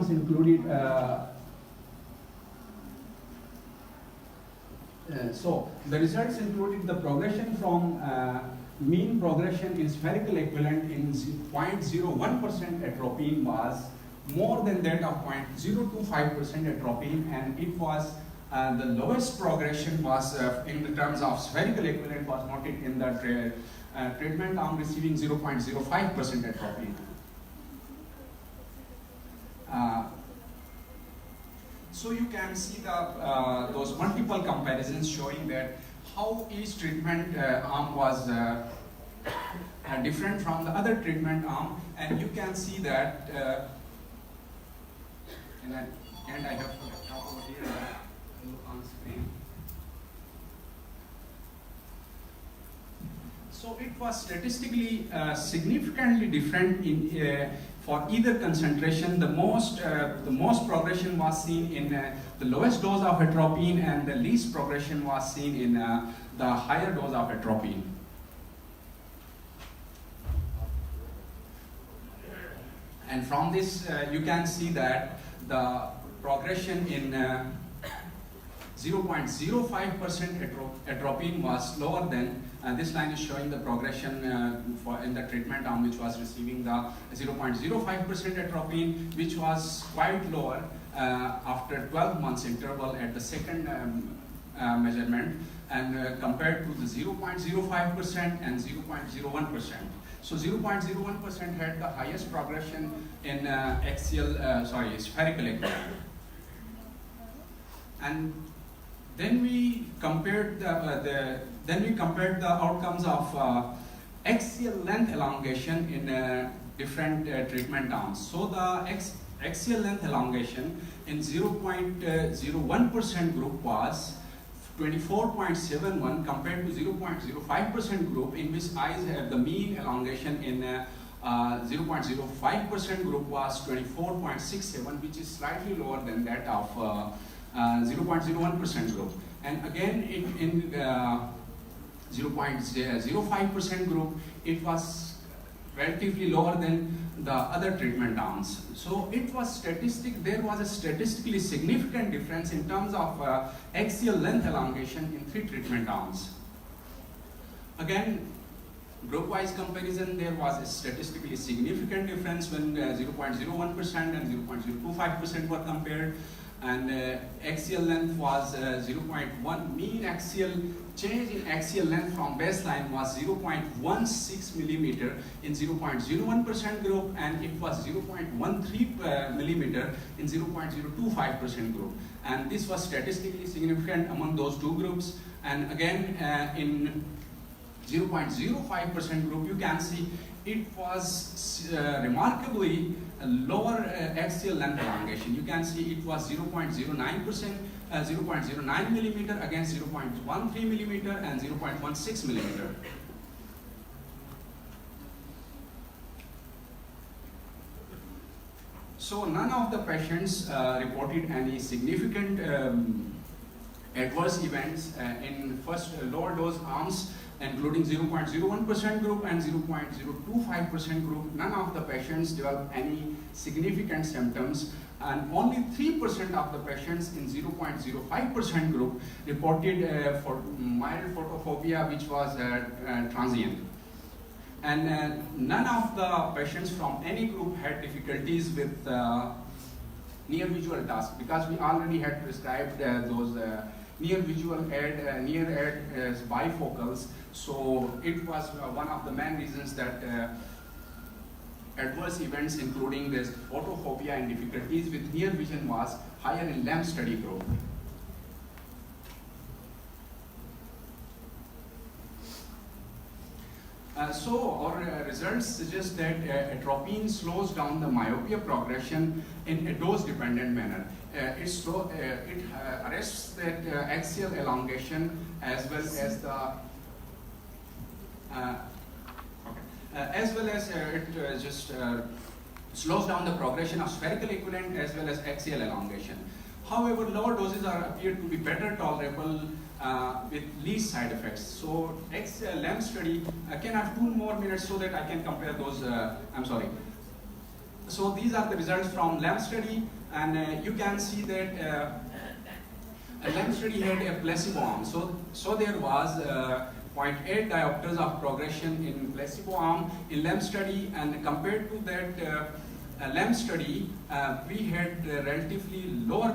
arms included so the results included the progression from mean progression in spherical equivalent in 0.01% atropine was more than that of 0.025% atropine, and it was the lowest progression was in the terms of spherical equivalent was noted in the treatment arm receiving 0.05% atropine. So you can see the those multiple comparisons showing that how each treatment arm was different from the other treatment arm, and you can see that and I have put it over here on screen. So it was statistically significantly different in for either concentration. The most progression was seen in the lowest dose of atropine, and the least progression was seen in the higher dose of atropine. And from this, you can see that the progression in 0.05% atropine was lower than, this line is showing the progression in the treatment arm, which was receiving the 0.05% atropine, which was quite lower after 12 months interval at the second measurement, and compared to the 0.05% and 0.01%. So 0.01% had the highest progression in spherical equivalent. And then we compared the outcomes of axial length elongation in different treatment arms. So the axial length elongation in 0.01% group was 24.71 compared to 0.05% group, in which eyes have the mean elongation in 0.05% group was 24.67, which is slightly lower than that of 0.01% group. And again, in 0.05% group, it was relatively lower than the other treatment arms. So it was there was a statistically significant difference in terms of axial length elongation in 3 treatment arms. Again, group-wise comparison, there was a statistically significant difference when 0.01% and 0.025% were compared. And axial length was 0.1, mean axial change in axial length from baseline was 0.16 millimeter in 0.01% group, and it was 0.13 millimeter in 0.025% group. And this was statistically significant among those two groups. And again, in 0.05% group, you can see it was remarkably lower axial length elongation. You can see it was 0.09 millimeter against 0.13 millimeter and 0.16 millimeter. So none of the patients reported any significant adverse events in first lower dose arms, including 0.01% group and 0.025% group. None of the patients developed any significant symptoms, and only 3% of the patients in 0.05% group reported for mild photophobia, which was transient. And none of the patients from any group had difficulties with near visual task, because we already had prescribed those near visual near bifocals. So it was one of the main reasons that adverse events, including this photophobia and difficulties with near vision, was higher in LAMP study group. So our results suggest that atropine slows down the myopia progression in a dose-dependent manner. It arrests that axial elongation as well as the slows down the progression of spherical equivalent as well as axial elongation. However, lower doses appear to be better tolerable with least side effects. So LAMP study, can I have 2 more minutes so that I can compare those, I'm sorry. So these are the results from LAMP study, and you can see that a LAMP study had a placebo arm. So there was 0.8 diopters of progression in placebo arm in LAMP study, and compared to that LAMP study, we had relatively lower